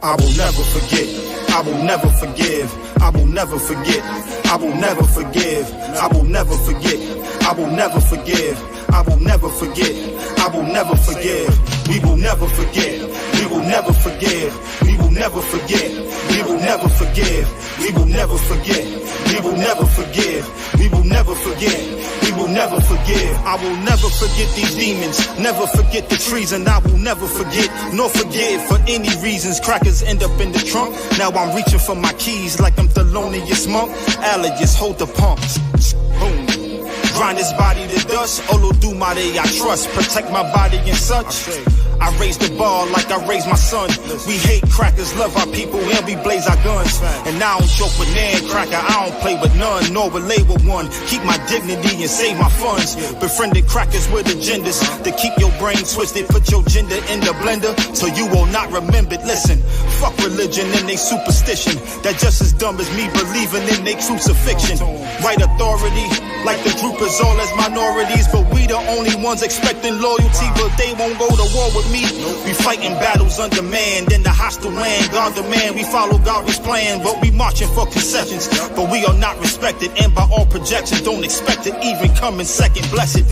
I will never forget. I will never forgive. I will never forget. I will never forgive. I will never forget. I will never forgive. I will never forget. I will never forgive. We will never forget. We will never forgive. We will never forget. We will never forgive. We will never forget. We will never forgive. We will never forget. We will never forgive. I will never forget these demons. Never forget the treason. I will never forget nor forgive for any reasons. Crackers end up in the trunk. Now I'm reaching for my keys like I'm Thelonious Monk. Alias, hold the pumps. Boom. Grind his body to dust. Olodumare, I trust. Protect my body and such. I raise the bar like I raise my son. We hate crackers, love our people, and we blaze our guns. And I don't joke with nan cracker, I don't play with none, nor relay with one. Keep my dignity and save my funds. Befriended crackers with agendas to keep your brain twisted. Put your gender in the blender so you will not remember it. Listen, fuck religion and they superstition. That just as dumb as me believing in they crucifixion. Right authority, like the group is all as minorities, but we the only ones expecting loyalty, but they won't go to war with me. We fighting battles on demand in the hostile land. God demand we follow God's plan, but we marching for concessions. But we are not respected, and by all projections, don't expect it even coming second. Blessed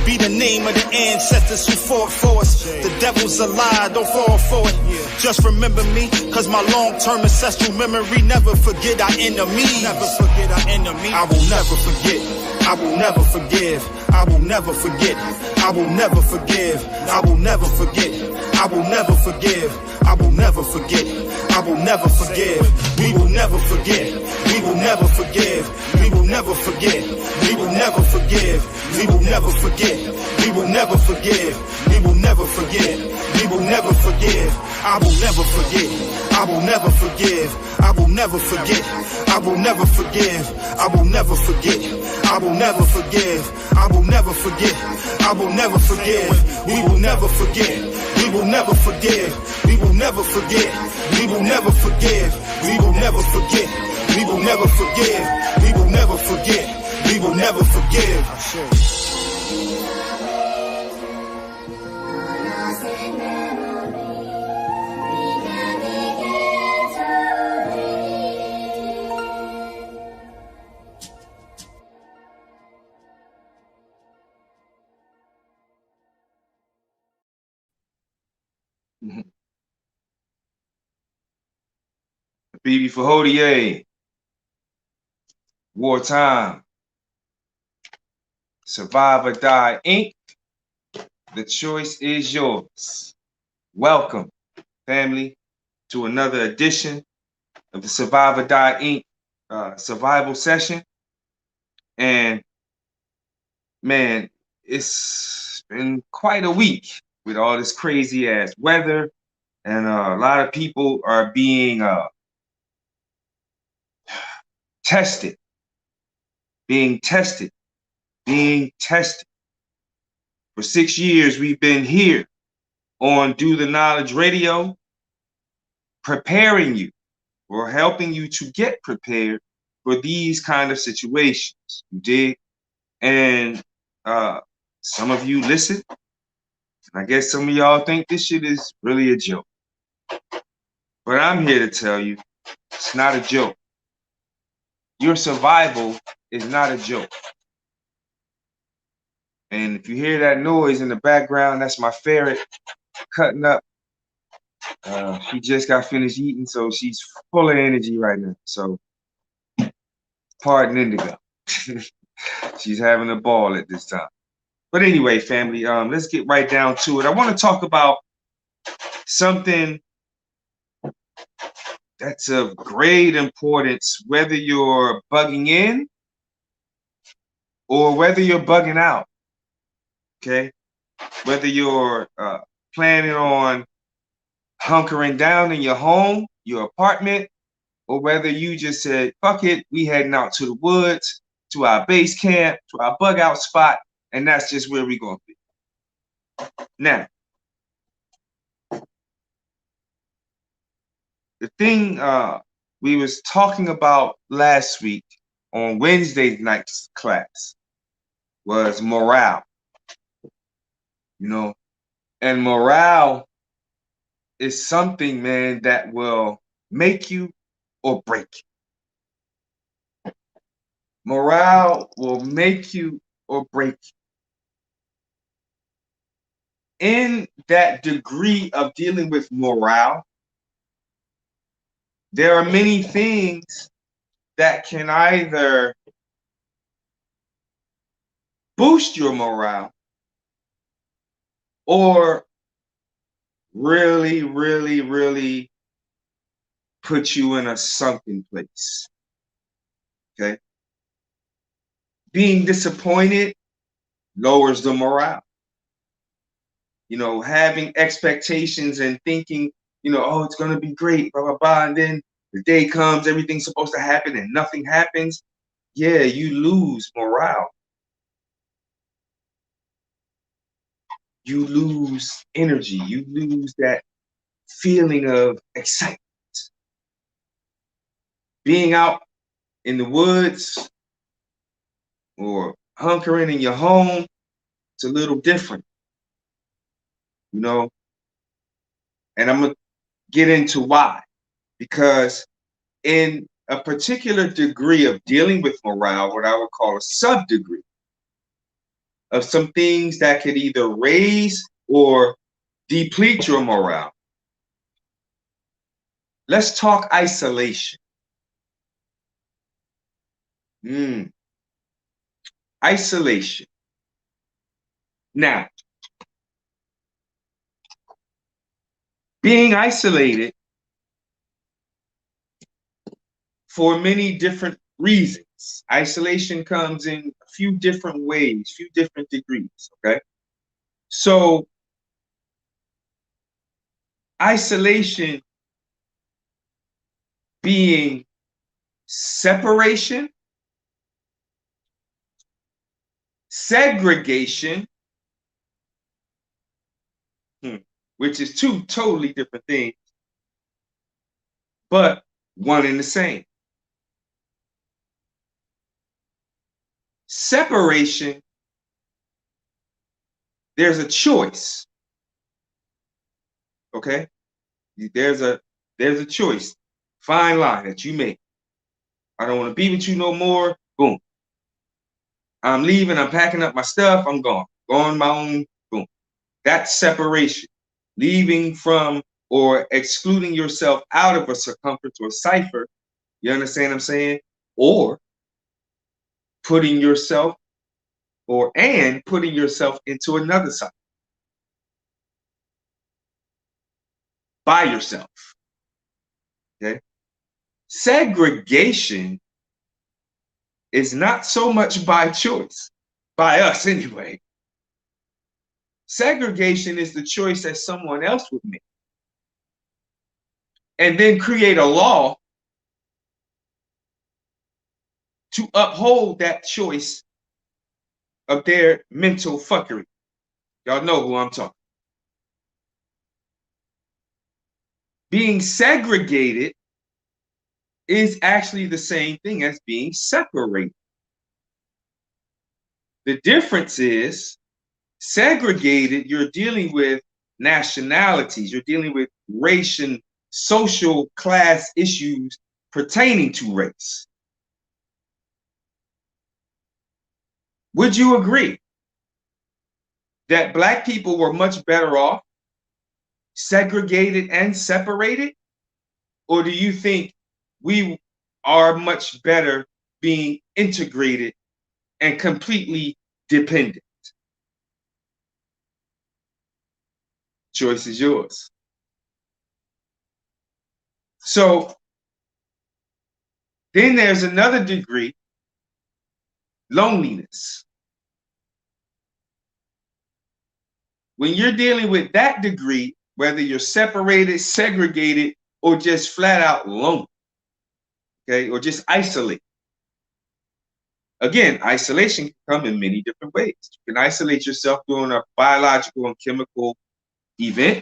be the name of the ancestors who fought for us. The devil's a lie, don't fall for it. Just remember me, cause my long-term ancestral memory never forget our enemies. Never forget our enemy. I will never forget. I will never forgive. I will never forget. I will never forgive. I will never forget. I will never forgive. I will never forget. I will never forgive. We will never forget. We will never forgive. We will never forget. We will never forgive. We will never forget. We will never forgive. We will never forget. We will never forgive. I will never forget. I will never forgive. I will never forget. I will never forgive. I will never forget. I will never forgive. I will never forget. I will never forgive. We will never forget. We will never forgive. We will never forget. We will never forgive. We will never forget. We will never forgive. We will never forget. We will never forgive. Bibi Fahodier, Wartime, Survive or Die Inc. The choice is yours. Welcome, family, to another edition of the Survive or Die Inc. Survival session. And man, it's been quite a week with all this crazy ass weather, and a lot of people are being tested. For 6 years, we've been here on Do the Knowledge Radio, preparing you or helping you to get prepared for these kind of situations. You dig? And some of you listen. I guess some of y'all think this shit is really a joke. But I'm here to tell you, it's not a joke. Your survival is not a joke. And if you hear that noise in the background, that's my ferret cutting up. She just got finished eating, so she's full of energy right now. So, pardon Indigo. She's having a ball at this time. But anyway, family, let's get right down to it. I want to talk about something that's of great importance, whether you're bugging in or whether you're bugging out. Okay? Whether you're planning on hunkering down in your home, your apartment, or whether you just said, fuck it, we heading out to the woods, to our base camp, to our bug out spot, and that's just where we're going to be. Now, the thing we was talking about last week on Wednesday night's class was morale. You know, and morale is something, man, that will make you or break you. Morale will make you or break you. In that degree of dealing with morale, there are many things that can either boost your morale or really, really, really put you in a sunken place. Okay? Being disappointed lowers the morale. You know, having expectations and thinking, you know, oh, it's going to be great, blah, blah, blah. And then the day comes, everything's supposed to happen and nothing happens. Yeah, you lose morale. You lose energy. You lose that feeling of excitement. Being out in the woods or hunkering in your home, it's a little different, you know. And I'm going to get into why. Because in a particular degree of dealing with morale, what I would call a sub-degree of some things that could either raise or deplete your morale. Let's talk isolation. Isolation. Now, being isolated for many different reasons. Isolation comes in a few different ways, few different degrees, okay? So, isolation being separation, segregation, which is two totally different things, but one and the same. Separation, there's a choice. Okay? There's a choice. Fine line that you make. I don't want to be with you no more. Boom. I'm leaving, I'm packing up my stuff, I'm gone. Going my own, boom. That's separation. Leaving from or excluding yourself out of a circumference or cipher. You understand what I'm saying? Or putting yourself putting yourself into another cipher. By yourself. Okay? Segregation is not so much by choice, by us anyway. Segregation is the choice that someone else would make. And then create a law to uphold that choice of their mental fuckery. Y'all know who I'm talking. Being segregated is actually the same thing as being separated. The difference is segregated, you're dealing with nationalities, you're dealing with race and social class issues pertaining to race. Would you agree that Black people were much better off segregated and separated? Or do you think we are much better being integrated and completely dependent? Choice is yours. So then there's another degree, loneliness. When you're dealing with that degree, whether you're separated, segregated, or just flat out lonely, okay, or just isolated. Again, isolation can come in many different ways. You can isolate yourself during a biological and chemical event.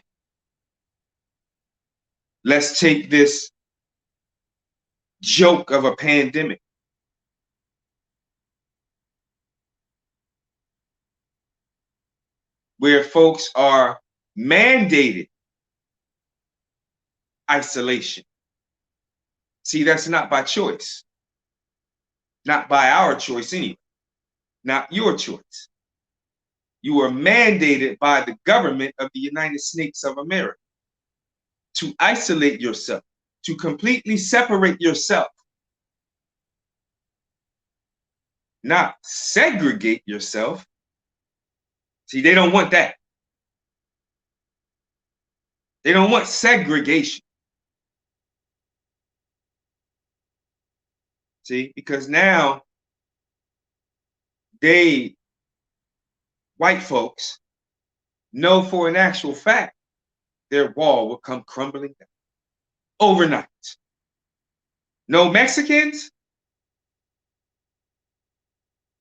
Let's take this joke of a pandemic. where folks are mandated isolation. See, that's not by choice. Not by our choice anyway. Not your choice. You are mandated by the government of the United States of America to isolate yourself, to completely separate yourself, not segregate yourself. See, they don't want that. They don't want segregation. See, because now white folks, know for an actual fact their wall will come crumbling down overnight. No Mexicans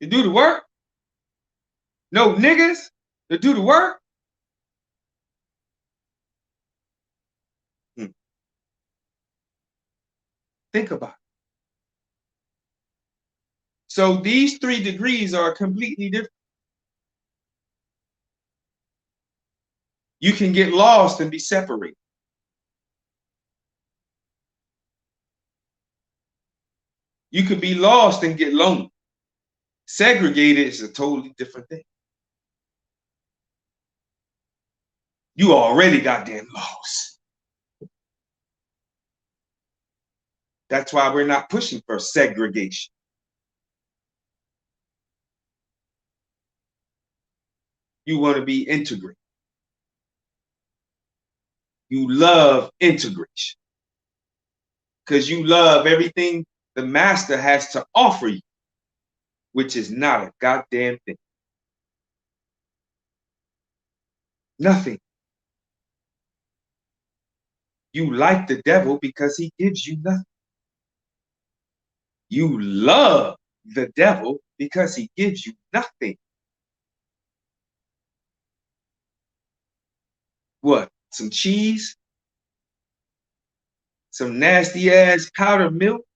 to do the work. No niggas to do the work. Think about it. So these 3 degrees are completely different. You can get lost and be separated. You could be lost and get lonely. Segregated is a totally different thing. You already goddamn lost. That's why we're not pushing for segregation. You want to be integrated. You love integration because you love everything the master has to offer you, which is not a goddamn thing. Nothing. You like the devil because he gives you nothing. You love the devil because he gives you nothing. What? Some cheese? Some nasty ass powdered milk?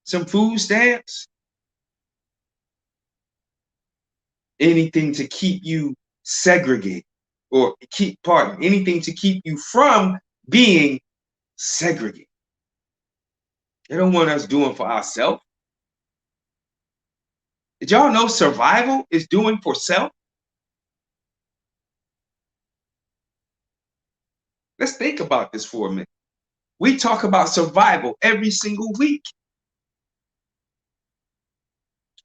Some food stamps? Anything to keep you segregated, or anything to keep you from being segregated. They don't want us doing for ourselves. Did y'all know survival is doing for self? Let's think about this for a minute. We talk about survival every single week.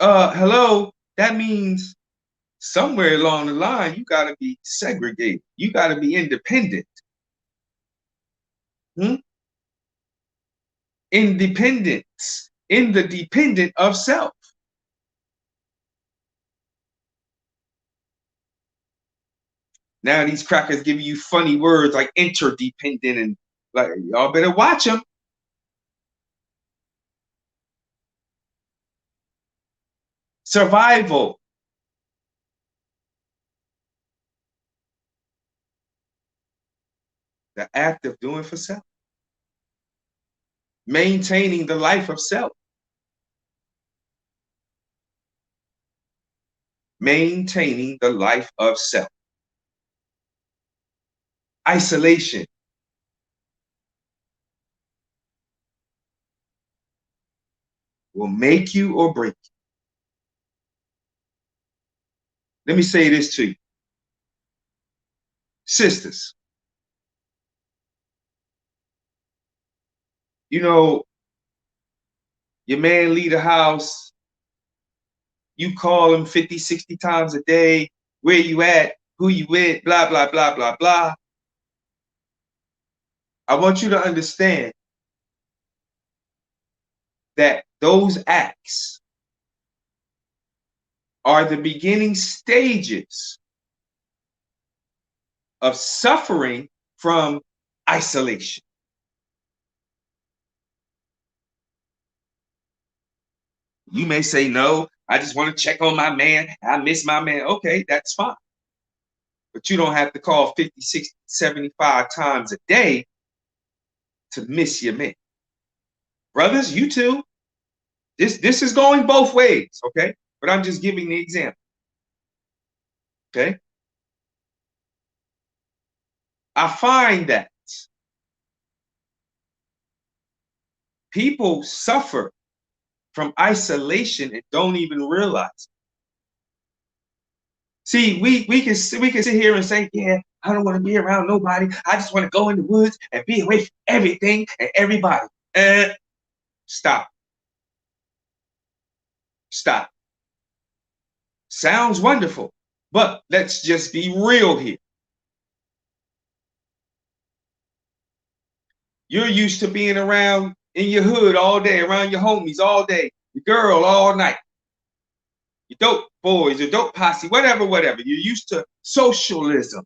Hello, that means somewhere along the line, you got to be segregated. You got to be independent. Independence, in the dependent of self. Now these crackers giving you funny words like interdependent, and like, y'all better watch them. Survival. The act of doing for self. Maintaining the life of self. Maintaining the life of self. Isolation. Will make you or break you. Let me say this to you. Sisters, you know, your man leave the house, you call him 50, 60 times a day, where you at, who you with, blah, blah, blah, blah, blah. I want you to understand that those acts are the beginning stages of suffering from isolation. You may say, no, I just want to check on my man. I miss my man. Okay, that's fine. But you don't have to call 50, 60, 75 times a day to miss your man. Brothers, you too. This is going both ways, okay? But I'm just giving the example. Okay? I find that people suffer from isolation and don't even realize it. See, we can sit here and say, yeah, I don't want to be around nobody. I just want to go in the woods and be away from everything and everybody. Stop. Stop. Sounds wonderful, but let's just be real here. You're used to being around in your hood all day, around your homies all day, your girl all night, your dope boys, your dope posse, whatever. You're used to socialism,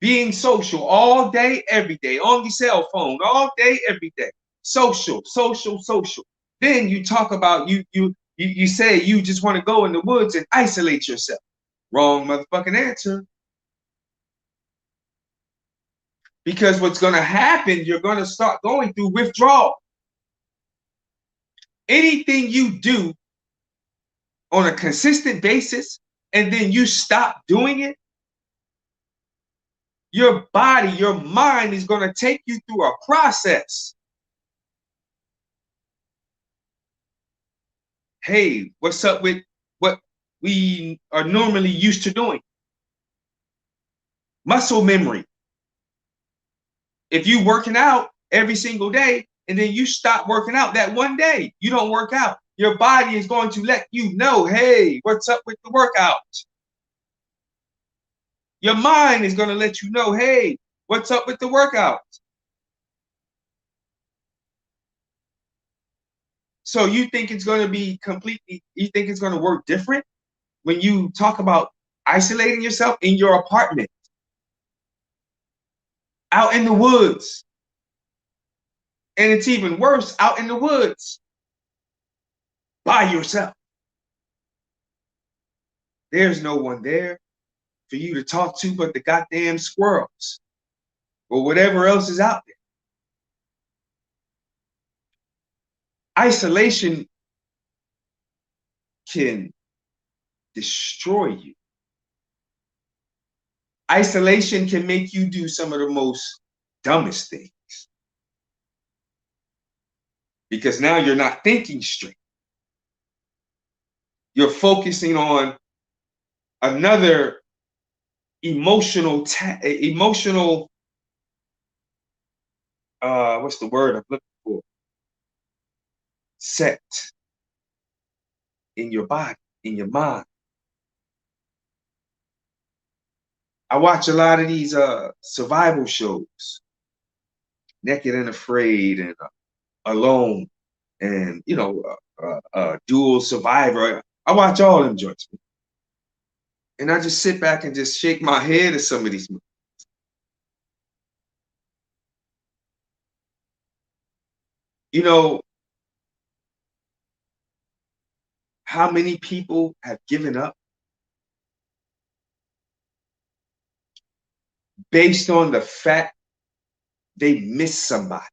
being social all day, every day, on your cell phone all day, every day. Social. Then you talk about you say you just want to go in the woods and isolate yourself. Wrong motherfucking answer. Because what's going to happen, you're going to start going through withdrawal. Anything you do on a consistent basis and then you stop doing it, your body, your mind is going to take you through a process. Hey, what's up with what we are normally used to doing? Muscle memory. If you working out every single day and then you stop working out that one day, you don't work out, your body is going to let you know, hey, what's up with the workout? Your mind is going to let you know, hey, what's up with the workout? So you think it's going to be completely, you think it's going to work different when you talk about isolating yourself in your apartment, out in the woods. And it's even worse, out in the woods by yourself. There's no one there for you to talk to but the goddamn squirrels or whatever else is out there. Isolation can destroy you. Isolation can make you do some of the most dumbest things. Because now you're not thinking straight. You're focusing on another emotional, what's the word I'm looking for? Set in your body, in your mind. I watch a lot of these survival shows, Naked and Afraid and Alone and, you know, Dual Survivor. I watch all them joints. And I just sit back and just shake my head at some of these movies. You know, how many people have given up based on the fact they miss somebody?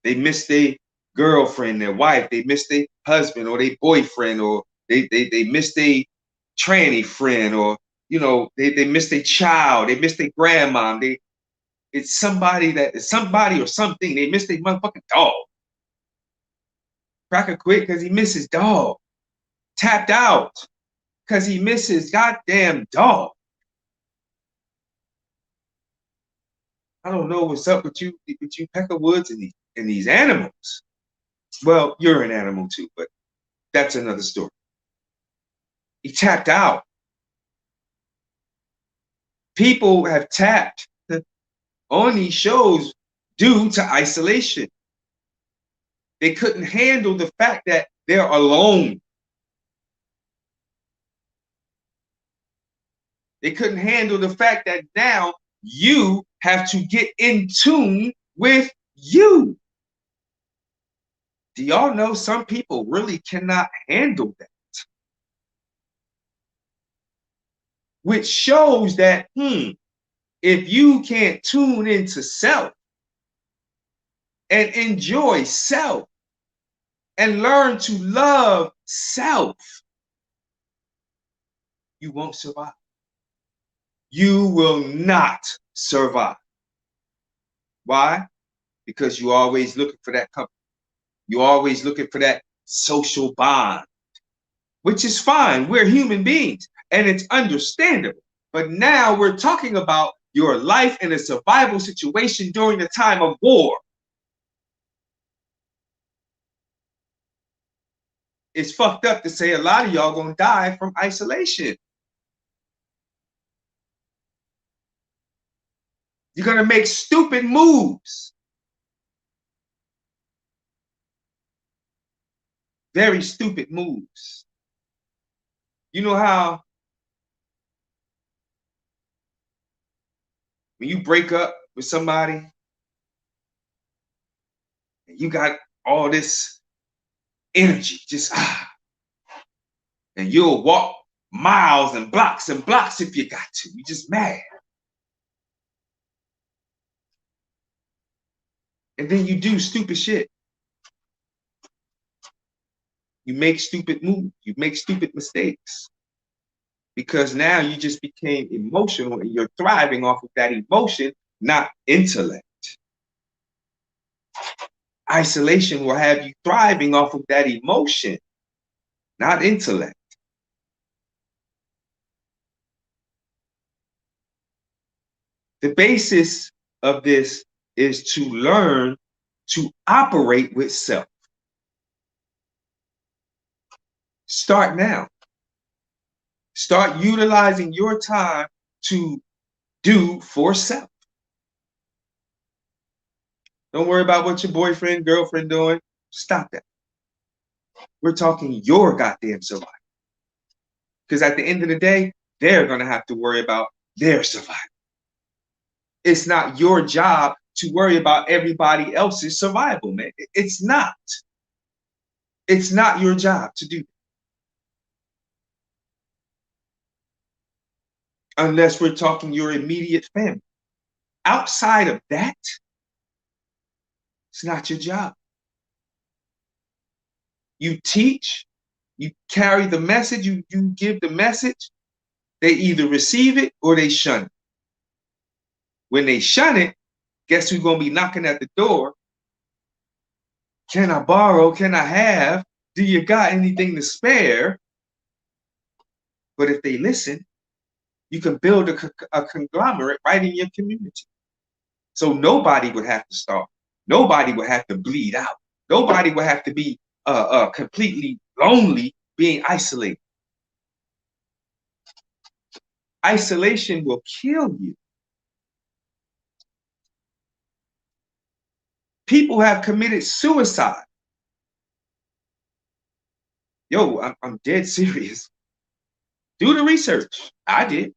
They miss their girlfriend, their wife, they miss their husband or their boyfriend, or they miss their tranny friend, or, you know, they miss their child, they miss their grandma, it's somebody that is somebody or something, they miss their motherfucking dog. Cracker quit because he misses dog. Tapped out because he misses goddamn dog. I don't know what's up with you Peckerwoods and these animals. Well, you're an animal too, but that's another story. He tapped out. People have tapped on these shows due to isolation. They couldn't handle the fact that they're alone. They couldn't handle the fact that now you have to get in tune with you. Do y'all know some people really cannot handle that? Which shows that, if you can't tune into self and enjoy self and learn to love self, you won't survive. you will not survive. Why? Because you're always looking for that company. You're always looking for that social bond, which is fine. We're human beings and it's understandable. But now we're talking about your life in a survival situation during the time of war. It's fucked up to say a lot of y'all gonna die from isolation. You're gonna make stupid moves. Very stupid moves. You know how when you break up with somebody, and you got all this energy, just and you'll walk miles and blocks if you got to. You're just mad. And then you do stupid shit. You make stupid moves. You make stupid mistakes. Because now you just became emotional and you're thriving off of that emotion, not intellect. Isolation will have you thriving off of that emotion, not intellect. The basis of this is to learn to operate with self. Start now. Start utilizing your time to do for self. Don't worry about what your boyfriend, girlfriend doing. Stop that. We're talking your goddamn survival. Because at the end of the day, they're going to have to worry about their survival. It's not your job to worry about everybody else's survival, man. It's not. It's not your job to do that. Unless we're talking your immediate family. Outside of that, it's not your job. You teach, you carry the message, you give the message. They either receive it or they shun it. When they shun it, guess who's going to be knocking at the door? Can I borrow? Can I have? Do you got anything to spare? But if they listen, you can build a conglomerate right in your community. So nobody would have to starve. Nobody would have to bleed out. Nobody would have to be completely lonely, being isolated. Isolation will kill you. People have committed suicide. Yo, I'm dead serious. Do the research. I did.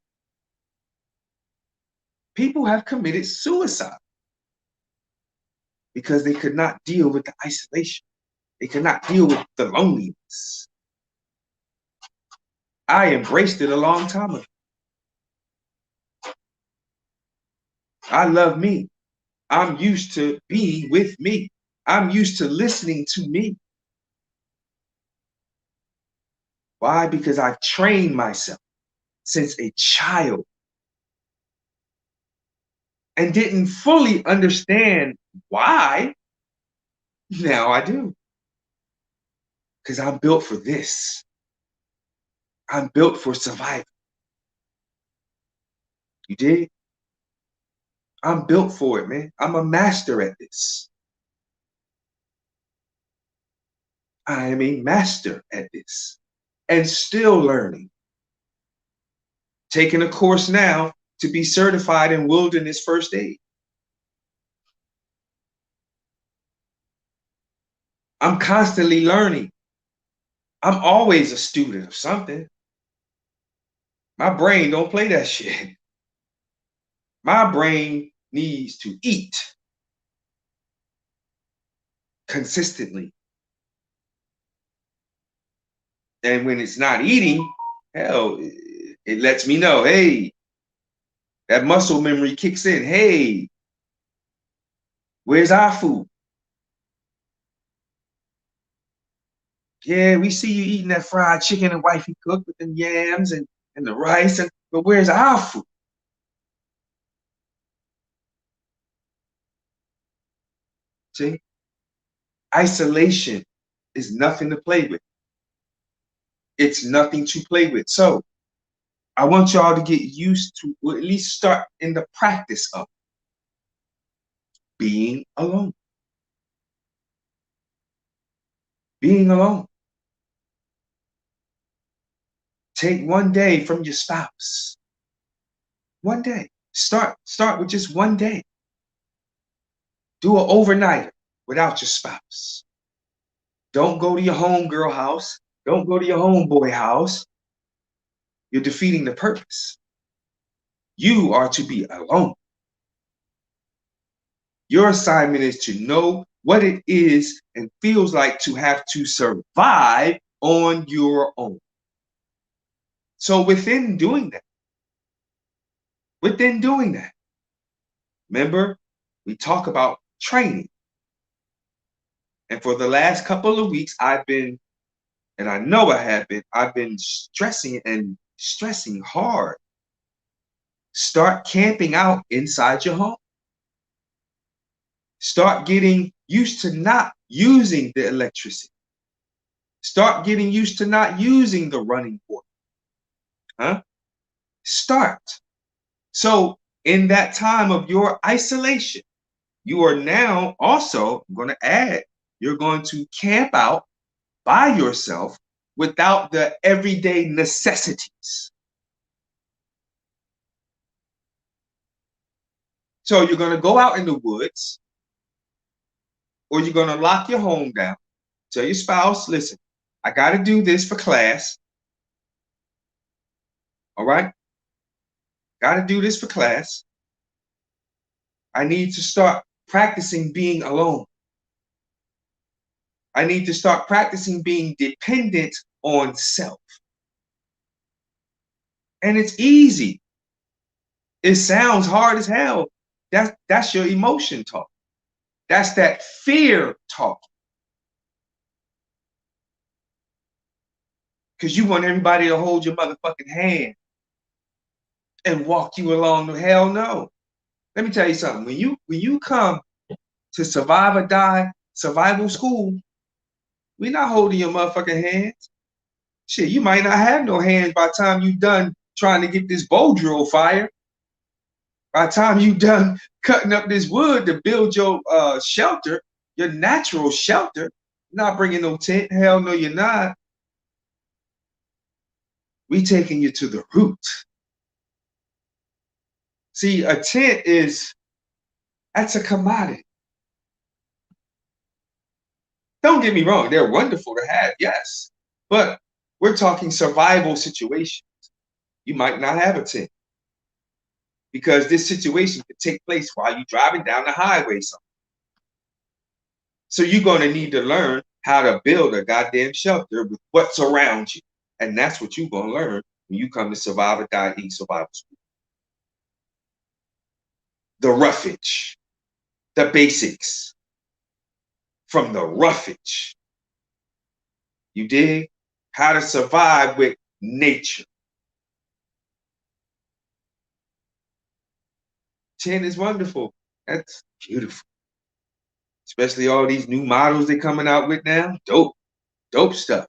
People have committed suicide because they could not deal with the isolation. They could not deal with the loneliness. I embraced it a long time ago. I love me. I'm used to being with me. I'm used to listening to me. Why? Because I've trained myself since a child and didn't fully understand why. Now I do. Because I'm built for this. I'm built for survival. You dig? I'm built for it, man. I'm a master at this. I am a master at this and still learning. Taking a course now to be certified in wilderness first aid. I'm constantly learning. I'm always a student of something. My brain don't play that shit. My brain needs to eat consistently. And when it's not eating, hell, it lets me know, hey, that muscle memory kicks in. Hey, where's our food? Yeah, we see you eating that fried chicken and wifey cooked with them yams and the rice, but where's our food? See? Isolation is nothing to play with. It's nothing to play with. So I want y'all to get used to, or at least start in the practice of being alone. Being alone. Take one day from your spouse. One day. Start with just one day. Do an overnight without your spouse. Don't go to your homegirl house. Don't go to your homeboy house. You're defeating the purpose. You are to be alone. Your assignment is to know what it is and feels like to have to survive on your own. So within doing that, remember, we talk about training. And for the last couple of weeks, I've been stressing hard. Start camping out inside your home. Start getting used to not using the electricity. Start getting used to not using the running water. Start. So in that time of your isolation, you are now also, I'm going to add, you're going to camp out by yourself without the everyday necessities. So you're going to go out in the woods, or you're going to lock your home down. Tell your spouse, listen, I got to do this for class. All right? Got to do this for class. I need to start practicing being alone. I need to start practicing being dependent on self. And it's easy. It sounds hard as hell. That's your emotion talk. That's that fear talk. Because you want everybody to hold your motherfucking hand and walk you along. The hell no. Let me tell you something. When you come to Survive or Die survival school, we're not holding your motherfucking hands. Shit, you might not have no hands by the time you done trying to get this bow drill fire. By the time you done cutting up this wood to build your shelter, your natural shelter, not bringing no tent. Hell no, you're not. We taking you to the root. See, a tent that's a commodity. Don't get me wrong, they're wonderful to have, yes. But we're talking survival situations. You might not have a tent, because this situation could take place while you're driving down the highway somewhere. So you're going to need to learn how to build a goddamn shelter with what's around you. And that's what you're going to learn when you come to Survive or Die Eat Survival School. The roughage, the basics, from the roughage. You dig? How to survive with nature. Tent is wonderful. That's beautiful. Especially all these new models they're coming out with now. Dope stuff.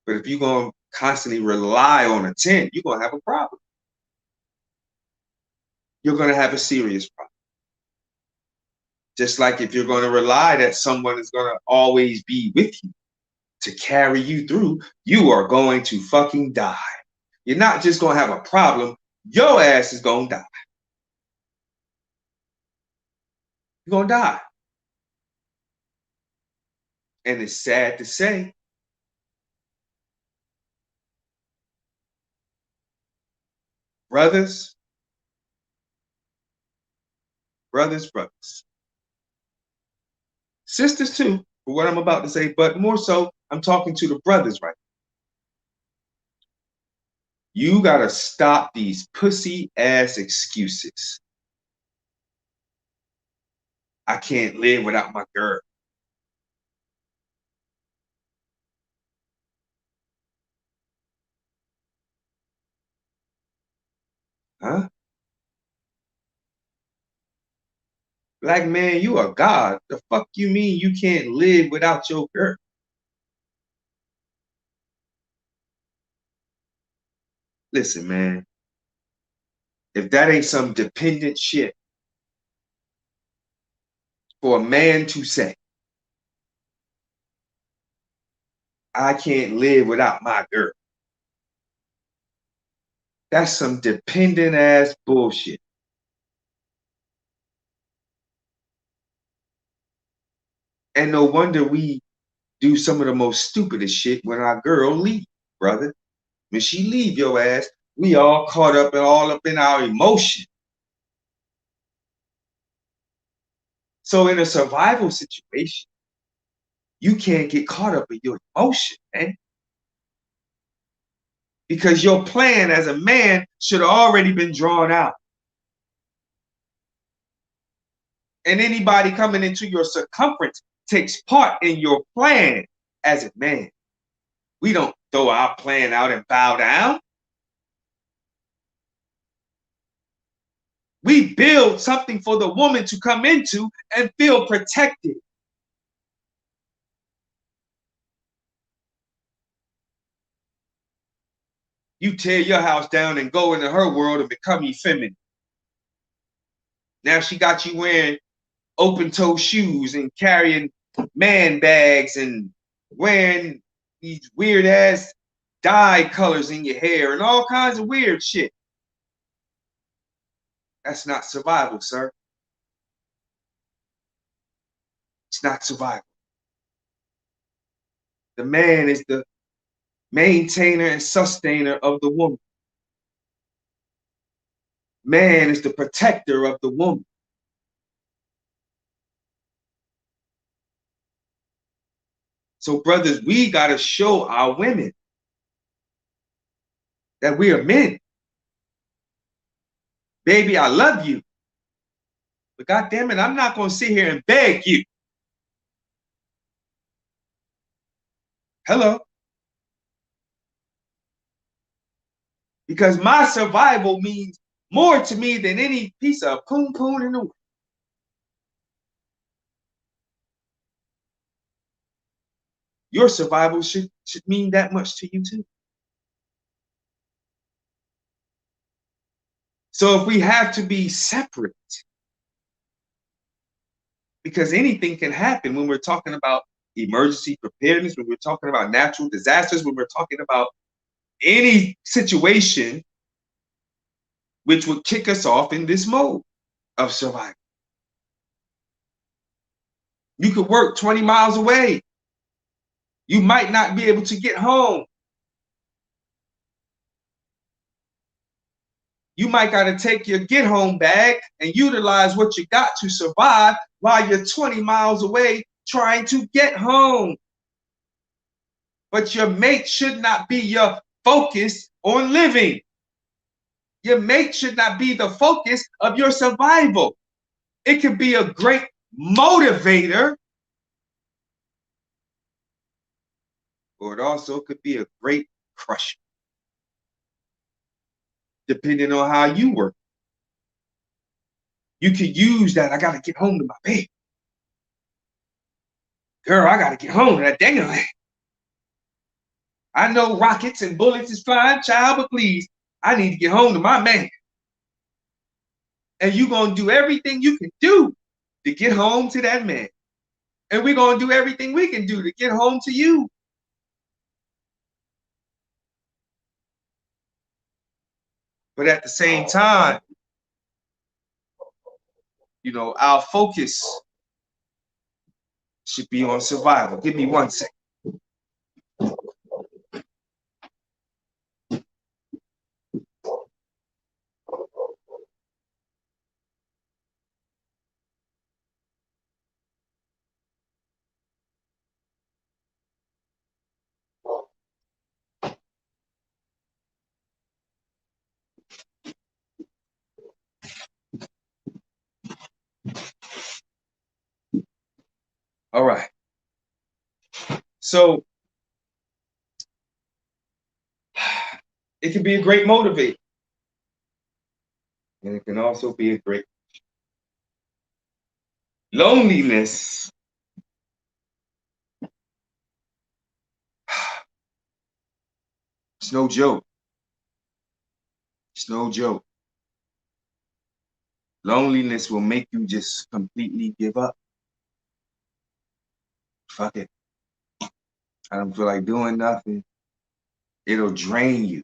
But if you're going to constantly rely on a tent, you're going to have a problem. You're going to have a serious problem. Just like if you're going to rely that someone is going to always be with you to carry you through, you are going to fucking die. You're not just going to have a problem. Your ass is going to die. You're going to die. And it's sad to say, brothers, sisters too, for what I'm about to say, but more so, I'm talking to the brothers right now. You got to stop these pussy ass excuses. I can't live without my girl. Huh? Black man, you are God. The fuck you mean you can't live without your girl? Listen, man, if that ain't some dependent shit for a man to say, I can't live without my girl. That's some dependent ass bullshit. And no wonder we do some of the most stupidest shit when our girl leave, brother. When she leave your ass, we all caught up and all up in our emotion. So in a survival situation, you can't get caught up in your emotion, man. Because your plan as a man should have already been drawn out. And anybody coming into your circumference takes part in your plan as a man. We don't throw our plan out and bow down. We build something for the woman to come into and feel protected. You tear your house down and go into her world and become effeminate. Now she got you wearing open-toe shoes and carrying man bags and wearing these weird-ass dye colors in your hair and all kinds of weird shit. That's not survival, sir. It's not survival. The man is the maintainer and sustainer of the woman. Man is the protector of the woman. So, brothers, we got to show our women that we are men. Baby, I love you. But God damn it, I'm not going to sit here and beg you. Hello? Because my survival means more to me than any piece of poon poon in the world. Your survival should mean that much to you too. So if we have to be separate, because anything can happen when we're talking about emergency preparedness, when we're talking about natural disasters, when we're talking about any situation which would kick us off in this mode of survival. You could work 20 miles away. You might not be able to get home. You might got to take your get home bag and utilize what you got to survive while you're 20 miles away trying to get home. But your mate should not be your focus on living. Your mate should not be the focus of your survival. It could be a great motivator, or it also could be a great crusher, depending on how you work. You could use that, I got to get home to my baby. Girl, I got to get home to that dang. I know rockets and bullets is flying, child, but please, I need to get home to my man. And you're going to do everything you can do to get home to that man. And we're going to do everything we can do to get home to you. But at the same time, you know, our focus should be on survival. Give me 1 second. All right. So it can be a great motivator. And it can also be a great. Loneliness. It's no joke. It's no joke. Loneliness will make you just completely give up. Fuck it. I don't feel like doing nothing. It'll drain you.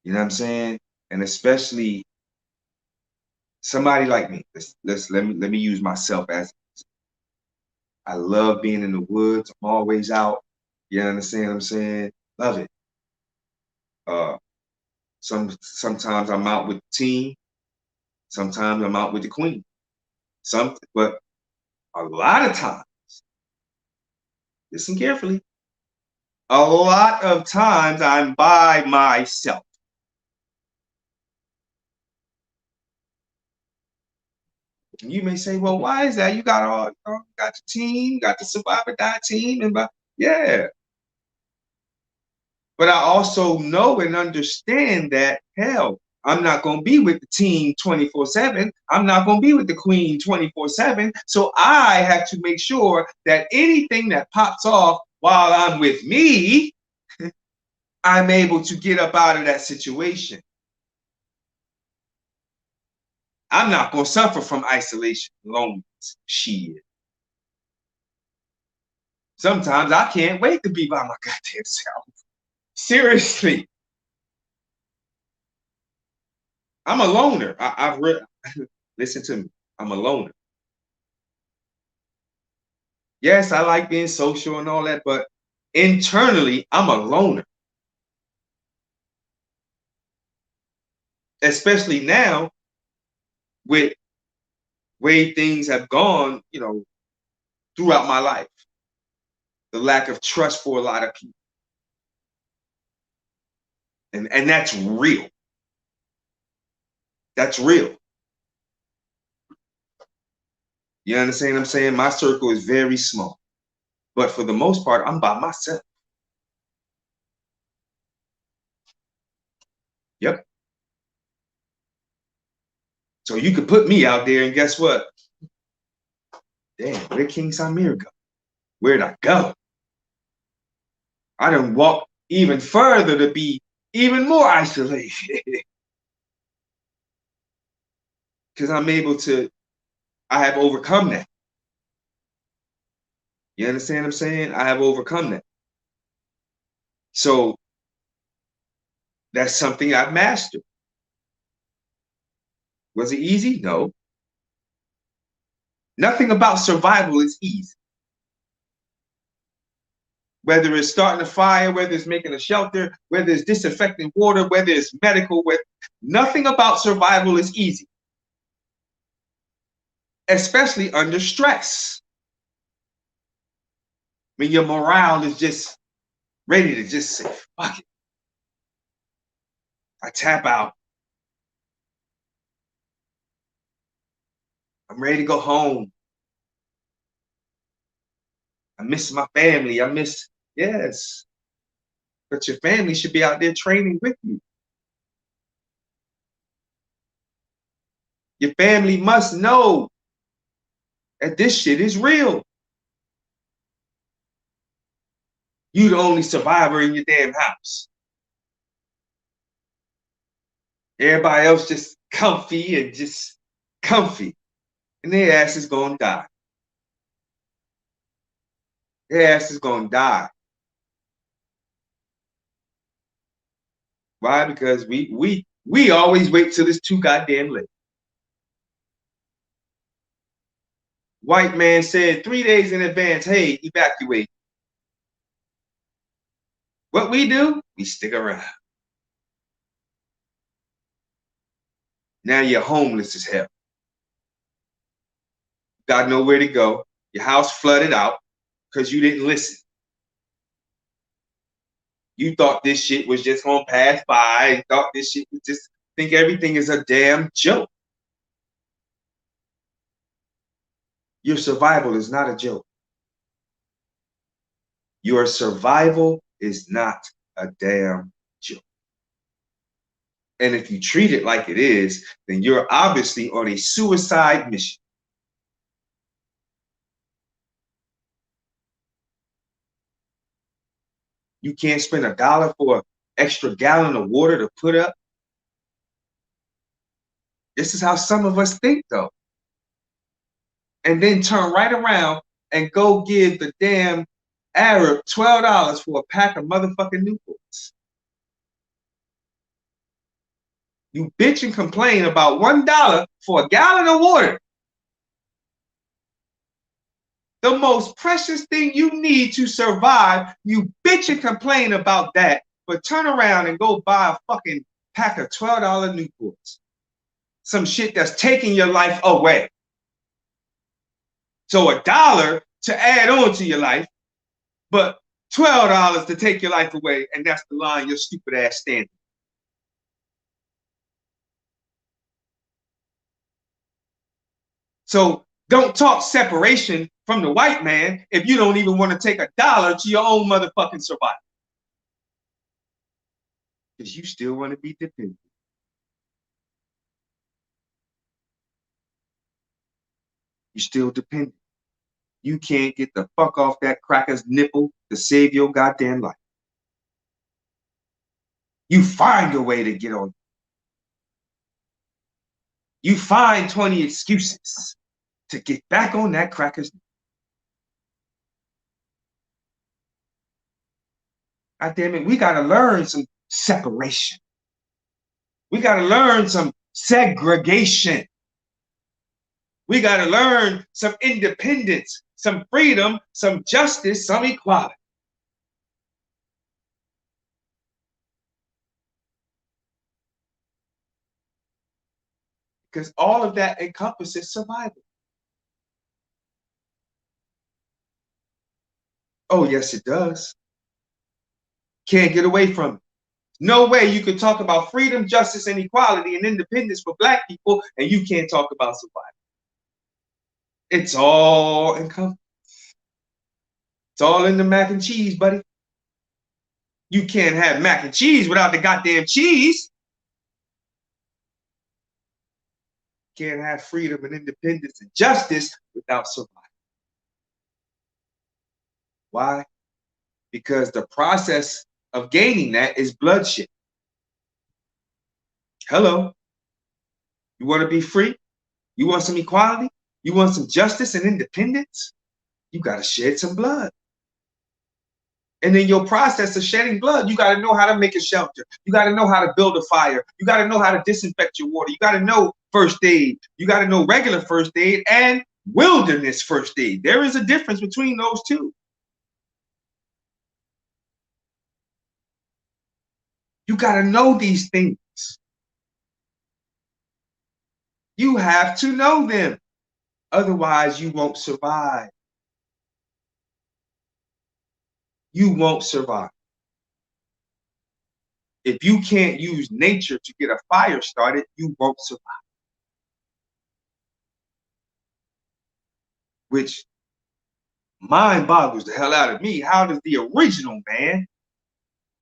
You know what I'm saying? And especially somebody like me. Let me use myself as I love being in the woods. I'm always out. You understand what I'm saying? Love it. Sometimes I'm out with the team. Sometimes I'm out with the queen. But a lot of times, listen carefully. A lot of times I'm by myself. You may say, well, why is that? You got you got the team, you got the survive or die team, and yeah. But I also know and understand that, hell, I'm not going to be with the team 24/7. I'm not going to be with the queen 24/7. So I have to make sure that anything that pops off while I'm with me, I'm able to get up out of that situation. I'm not going to suffer from isolation, loneliness, shit. Sometimes I can't wait to be by my goddamn self. Seriously. I'm a loner. I've read, listen to me. I'm a loner. Yes, I like being social and all that, but internally, I'm a loner. Especially now with way things have gone, you know, throughout my life. The lack of trust for a lot of people. And that's real. That's real. You understand what I'm saying? My circle is very small. But for the most part, I'm by myself. Yep. So you could put me out there and guess what? Damn, where King Samir go? Where'd I go? I done walk even further to be even more isolated. Because I have overcome that. You understand what I'm saying? I have overcome that. So that's something I've mastered. Was it easy? No. Nothing about survival is easy. Whether it's starting a fire, whether it's making a shelter, whether it's disinfecting water, whether it's medical, nothing about survival is easy. Especially under stress. When your morale is just ready to just say, fuck it. I tap out. I'm ready to go home. I miss my family. Yes. But your family should be out there training with you. Your family must know that this shit is real. You the only survivor in your damn house. Everybody else just comfy and just comfy. And their ass is gonna die. Their ass is gonna die. Why? Because we always wait till it's too goddamn late. White man said 3 days in advance, hey, evacuate. What we do, we stick around. Now you're homeless as hell. Got nowhere to go. Your house flooded out because you didn't listen. You thought this shit was just gonna pass by and thought this shit was just, think everything is a damn joke. Your survival is not a joke. Your survival is not a damn joke. And if you treat it like it is, then you're obviously on a suicide mission. You can't spend $1 for an extra gallon of water to put up. This is how some of us think, though. And then turn right around and go give the damn Arab $12 for a pack of motherfucking Newports. You bitch and complain about $1 for a gallon of water. The most precious thing you need to survive, you bitch and complain about that, but turn around and go buy a fucking pack of $12 Newports. Some shit that's taking your life away. So $1 to add on to your life, but $12 to take your life away, and that's the line your stupid ass standing. So don't talk separation from the white man if you don't even want to take $1 to your own motherfucking survival. Because you still want to be dependent. You're still dependent. You can't get the fuck off that cracker's nipple to save your goddamn life. You find a way to get on. You find 20 excuses to get back on that cracker's nipple. God damn it, we gotta learn some separation. We gotta learn some segregation. We got to learn some independence, some freedom, some justice, some equality. Because all of that encompasses survival. Oh, yes, it does. Can't get away from it. No way you could talk about freedom, justice, and equality and independence for Black people, and you can't talk about survival. It's all encompassed. It's all in the mac and cheese, buddy. You can't have mac and cheese without the goddamn cheese. Can't have freedom and independence and justice without survival. Why? Because the process of gaining that is bloodshed. Hello. You want to be free? You want some equality? You want some justice and independence? You got to shed some blood. And in your process of shedding blood, you got to know how to make a shelter. You got to know how to build a fire. You got to know how to disinfect your water. You got to know first aid. You got to know regular first aid and wilderness first aid. There is a difference between those two. You got to know these things. You have to know them. Otherwise, you won't survive. You won't survive. If you can't use nature to get a fire started, you won't survive. Which mind boggles the hell out of me. How does the original man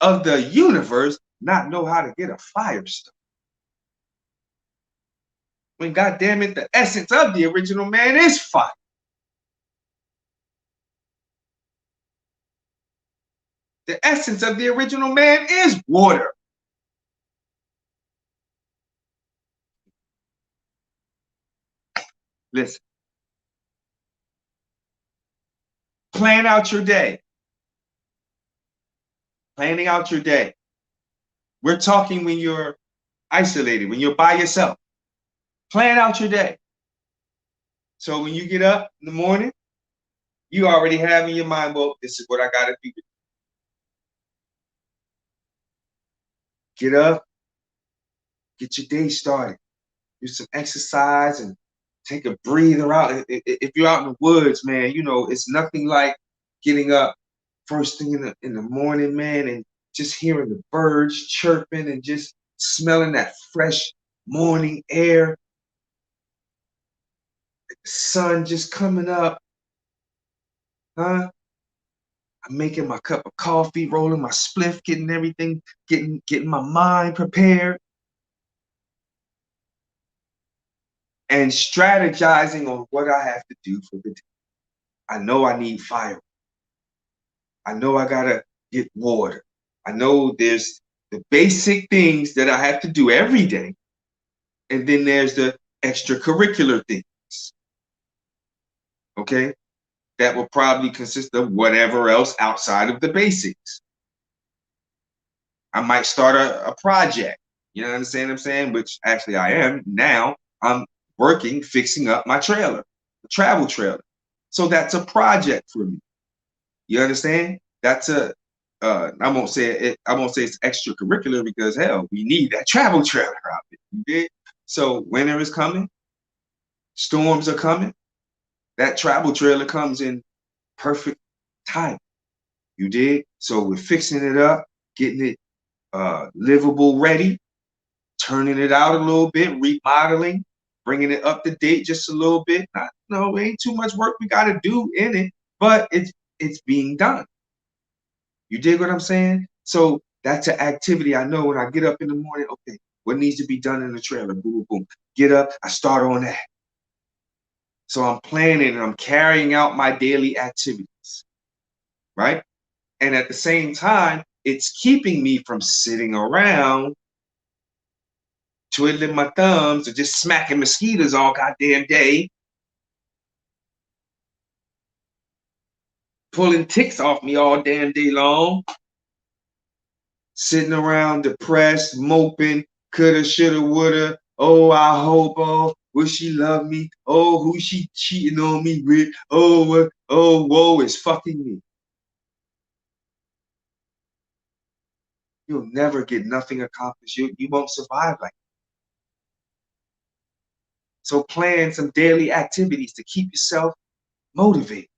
of the universe not know how to get a fire started? When, goddamn it, the essence of the original man is fire. The essence of the original man is water. Listen. Plan out your day. Planning out your day. We're talking when you're isolated, when you're by yourself. Plan out your day. So when you get up in the morning, you already have in your mind, well, this is what I got to do. Get up, get your day started. Do some exercise and take a breather out. If you're out in the woods, man, you know, it's nothing like getting up first thing in the morning, man, and just hearing the birds chirping and just smelling that fresh morning air. The sun just coming up. Huh? I'm making my cup of coffee, rolling my spliff, getting everything, getting my mind prepared. And strategizing on what I have to do for the day. I know I need fire. I know I gotta get water. I know there's the basic things that I have to do every day. And then there's the extracurricular things. Okay? That will probably consist of whatever else outside of the basics. I might start a project. You know what I'm saying? Which actually I am now. I'm working, fixing up my trailer, the travel trailer. So that's a project for me. You understand? That's a I won't say it's extracurricular because hell, we need that travel trailer out there. You did? So winter is coming, storms are coming. That travel trailer comes in perfect time. You did? So we're fixing it up, getting it livable ready, turning it out a little bit, remodeling, bringing it up to date just a little bit. No, ain't too much work we got to do in it, but it's being done. You dig what I'm saying? So that's an activity I know when I get up in the morning. Okay, what needs to be done in the trailer? Boom, boom, boom. Get up, I start on that. So I'm planning and I'm carrying out my daily activities, right? And at the same time, it's keeping me from sitting around twiddling my thumbs or just smacking mosquitoes all goddamn day, pulling ticks off me all damn day long, sitting around depressed, moping, coulda, shoulda, woulda. Oh, I hope, oh, will she love me? Oh, who she cheating on me with? Oh, woe is fucking me. You'll never get nothing accomplished. You won't survive like that. So plan some daily activities to keep yourself motivated,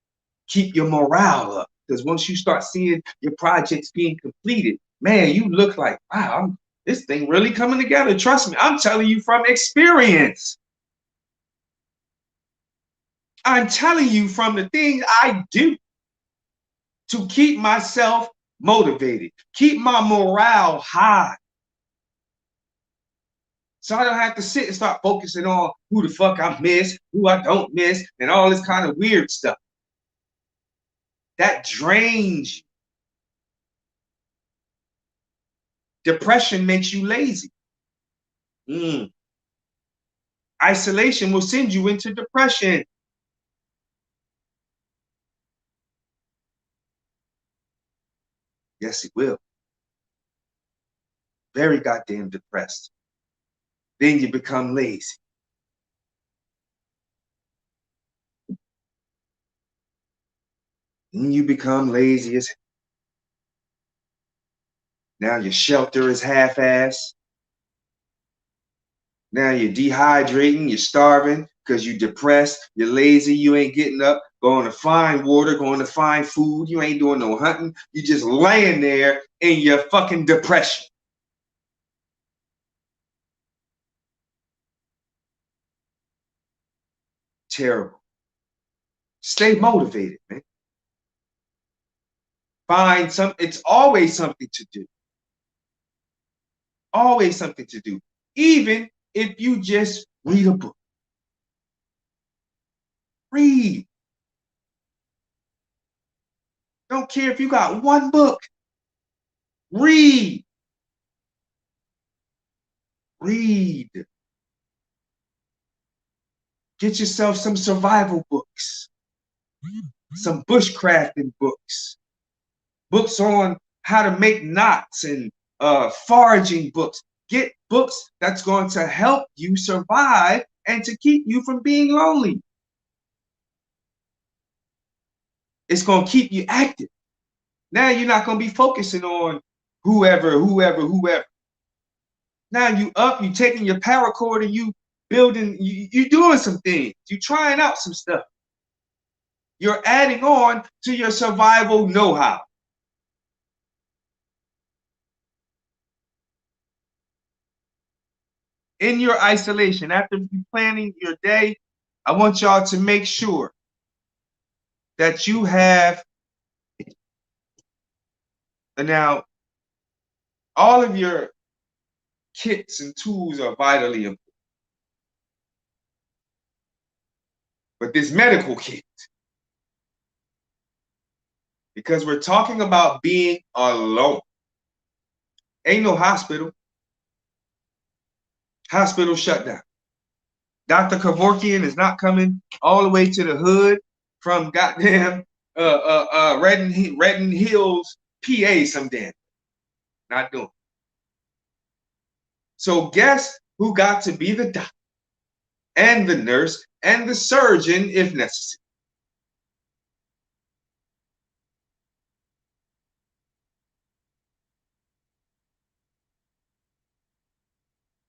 keep your morale up. Because once you start seeing your projects being completed, man, you look like, wow, this thing really coming together. Trust me, I'm telling you from experience. I'm telling you from the things I do to keep myself motivated, keep my morale high. So I don't have to sit and start focusing on who the fuck I miss, who I don't miss, and all this kind of weird stuff. That drains you. Depression makes you lazy. Isolation will send you into depression. Yes, it will. Very goddamn depressed. Then you become lazy. Then you become lazy as hell. Now your shelter is half-assed. Now you're dehydrating, you're starving because you're depressed, you're lazy, you ain't getting up, going to find water, going to find food, you ain't doing no hunting, you just laying there in your fucking depression. Terrible. Stay motivated, man. Find it's always something to do. Always something to do. Even if you just read a book. Read. Don't care if you got one book. Read. Read. Get yourself some survival books. Some bushcrafting books. Books on how to make knots and foraging books. Get books that's going to help you survive and to keep you from being lonely. It's going to keep you active. Now you're not going to be focusing on whoever. Now you up, you taking your paracord and you building, you doing some things. You trying out some stuff. You're adding on to your survival know-how. In your isolation, after you planning your day, I want y'all to make sure that you have, and now all of your kits and tools are vitally important. But this medical kit because we're talking about being alone. Ain't no hospital. Hospital shut down. Dr. Kevorkian is not coming all the way to the hood from goddamn Redden Hills, PA some damn. Not doing it. So guess who got to be the doctor and the nurse and the surgeon if necessary?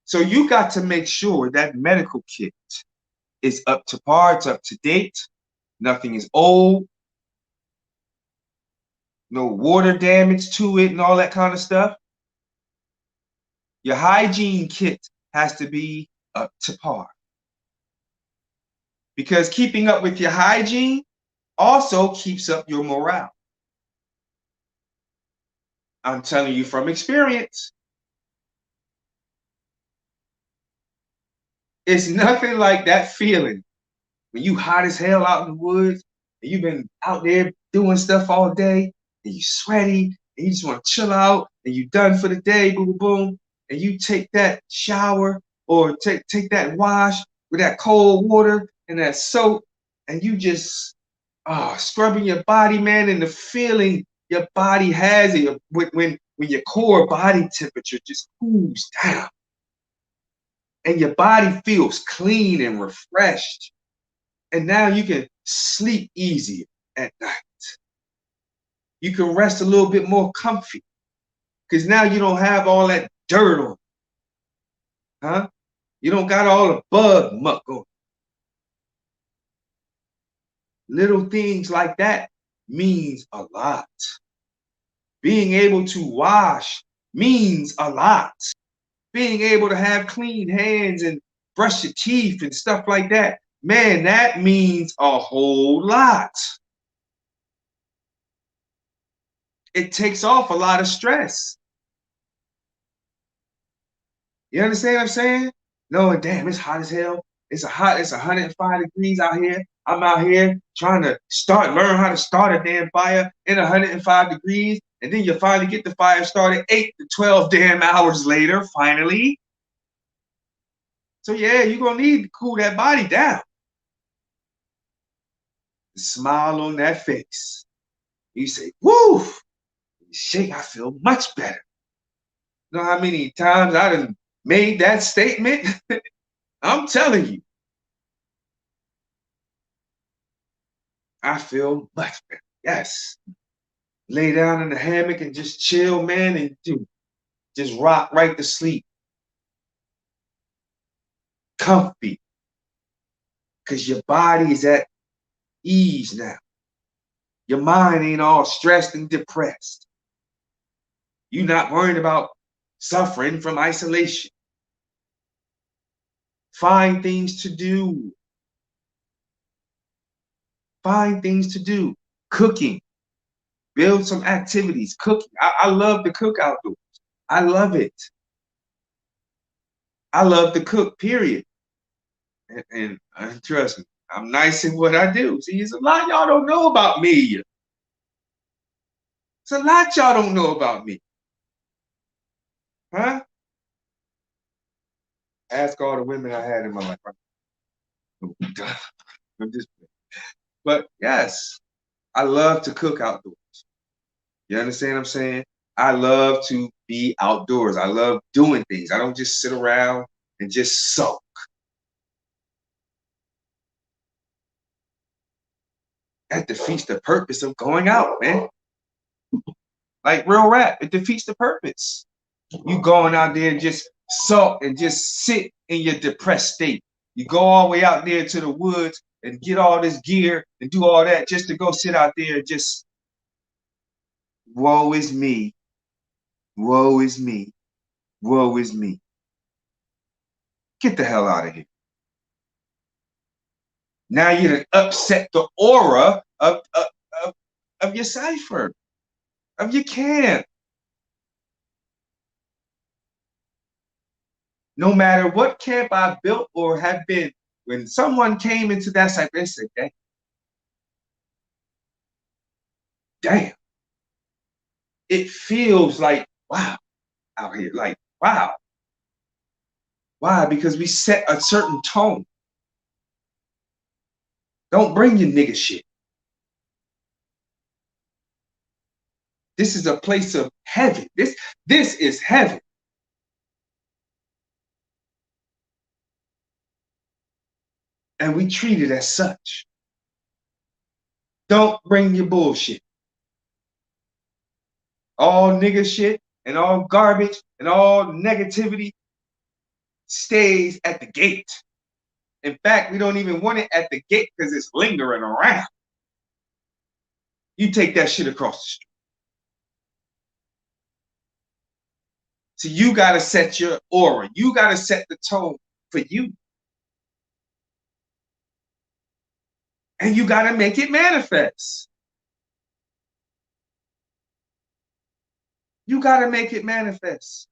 So you got to make sure that medical kit is up to par, it's up to date, nothing is old, no water damage to it and all that kind of stuff. Your hygiene kit has to be up to par. Because keeping up with your hygiene also keeps up your morale. I'm telling you from experience. It's nothing like that feeling when you hot as hell out in the woods and you've been out there doing stuff all day and you sweaty and you just want to chill out and you done for the day, boom, boom, boom, and you take that shower or take that wash with that cold water and that soap and you just scrubbing your body, man, and the feeling your body has it when your core body temperature just cools down. And your body feels clean and refreshed. And now you can sleep easier at night. You can rest a little bit more comfy. Because now you don't have all that dirt on. Huh? You don't got all the bug muck on. Little things like that means a lot. Being able to wash means a lot. Being able to have clean hands and brush your teeth and stuff like that, man, that means a whole lot. It takes off a lot of stress. You understand what I'm saying? No, damn, it's hot as hell. It's 105 degrees out here. I'm out here trying to learn how to start a damn fire in 105 degrees. And then you finally get the fire started 8 to 12 damn hours later, finally. So yeah, you're going to need to cool that body down. The smile on that face. You say, woo! You shake, I feel much better. You know how many times I done made that statement? I'm telling you. I feel much better. Yes. Lay down in the hammock and just chill, man, and just rock right to sleep. Comfy. Because your body is at ease now. Your mind ain't all stressed and depressed. You're not worrying about suffering from isolation. Find things to do. Find things to do. Cooking. Build some activities. Cooking. I love to cook outdoors. I love it. I love to cook, period. And trust me, I'm nice in what I do. See, there's a lot y'all don't know about me. There's a lot y'all don't know about me. Huh? Ask all the women I had in my life. I'm just, but yes, I love to cook outdoors. You understand what I'm saying? I love to be outdoors. I love doing things. I don't just sit around and just sulk. That defeats the purpose of going out, man. Like real rap, it defeats the purpose. You going out there and just sulk and just sit in your depressed state. You go all the way out there to the woods and get all this gear and do all that just to go sit out there and just, woe is me, woe is me, woe is me. Get the hell out of here. Now you done upset the aura of your cipher, of your camp. No matter what camp I built or have been, when someone came into that cipher, they said, damn. it feels like, wow, out here. Like, wow. Why? Because we set a certain tone. Don't bring your nigga shit. This is a place of heaven. This is heaven. And we treat it as such. Don't bring your bullshit. All nigga shit and all garbage and all negativity stays at the gate. In fact, we don't even want it at the gate because it's lingering around. You take that shit across the street. So you got to set your aura. You got to set the tone for you. And you got to make it manifest. You got to make it manifest.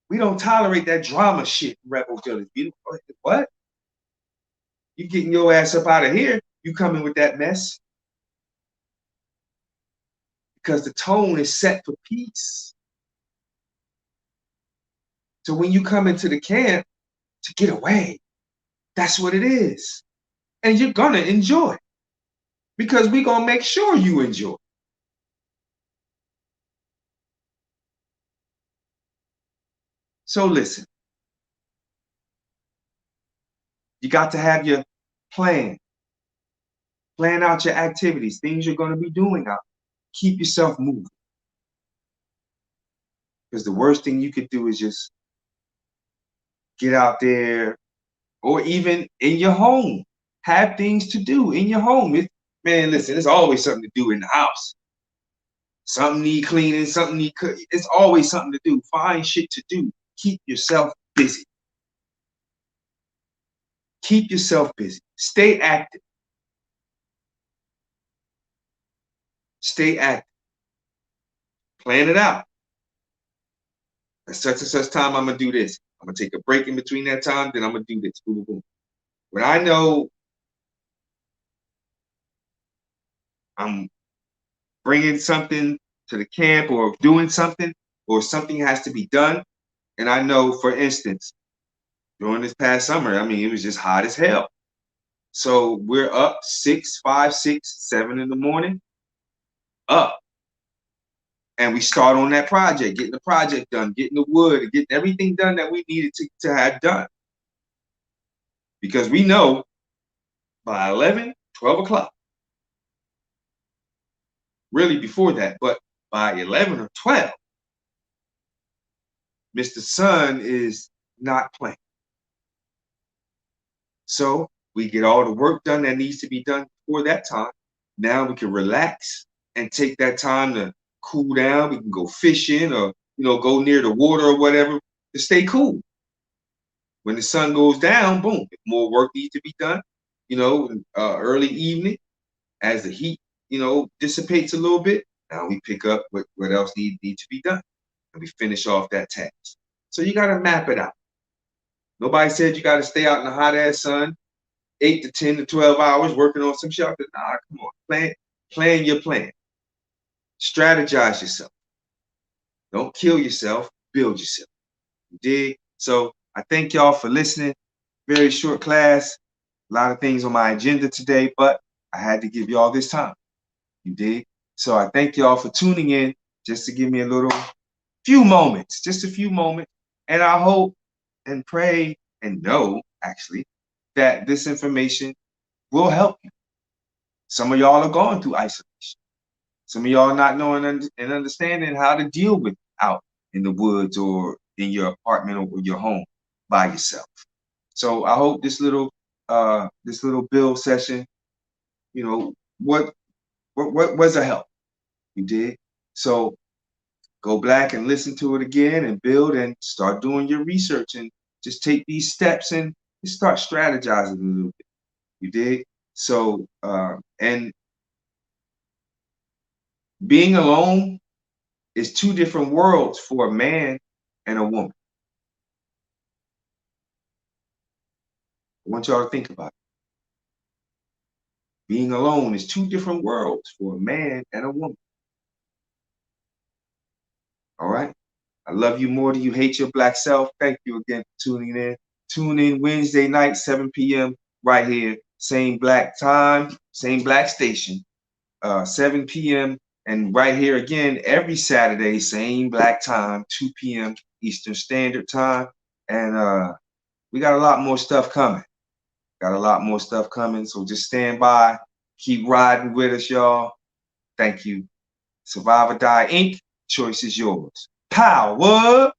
We don't tolerate that drama shit, Rebel Village. What? You getting your ass up out of here. You coming with that mess. Because the tone is set for peace. So when you come into the camp to get away, that's what it is. And you're going to enjoy. Because we're going to make sure you enjoy. So listen. You got to have your plan. Plan out your activities, things you're going to be doing out. Keep yourself moving. Because the worst thing you could do is just get out there, or even in your home. Have things to do in your home. Man, listen, there's always something to do in the house. Something need cleaning, something need cooking. It's always something to do. Find shit to do. Keep yourself busy. Keep yourself busy. Stay active. Stay active. Plan it out. At such and such time, I'm going to do this. I'm going to take a break in between that time, then I'm going to do this. Boom, boom, boom. When I know I'm bringing something to the camp or doing something, or something has to be done, and I know, for instance, during this past summer, I mean, it was just hot as hell. So we're up 5, 6, 7 in the morning, up. And we start on that project, getting the project done, getting the wood, getting everything done that we needed to have done. Because we know by 11, 12 o'clock, really before that, but by 11 or 12, Mr. Sun is not playing. So we get all the work done that needs to be done before that time. Now we can relax and take that time to cool down. We can go fishing, or go near the water or whatever to stay cool. When the sun goes down, boom, more work needs to be done. Early evening, as the heat dissipates a little bit, now we pick up what else need to be done, and we finish off that task. So you got to map it out. Nobody said you got to stay out in the hot ass sun 8 to 10 to 12 hours working on some shelter. Nah, come on, plan your plan. Strategize yourself. Don't kill yourself, build yourself. You dig? So I thank y'all for listening. Very short class. A lot of things on my agenda today, but I had to give y'all this time. You dig? So I thank y'all for tuning in, just to give me few moments, just a few moments. And I hope and pray and know, actually, that this information will help you. Some of y'all are going through isolation. Some of y'all not knowing and understanding how to deal with out in the woods or in your apartment or your home by yourself. So I hope this little build session, what was a help. You did. So go back and listen to it again and build and start doing your research and just take these steps and start strategizing a little bit. You did. So and being alone is two different worlds for a man and a woman. I want y'all to think about it. Being alone is two different worlds for a man and a woman. All right? I love you more than you hate your black self. Thank you again for tuning in. Tune in Wednesday night, 7 p.m. right here. Same black time, same black station, 7 p.m. And right here again every Saturday, same black time, 2 p.m. Eastern Standard Time. And we got a lot more stuff coming. Got a lot more stuff coming. So just stand by. Keep riding with us, y'all. Thank you. Survive or Die Inc. Choice is yours. Power.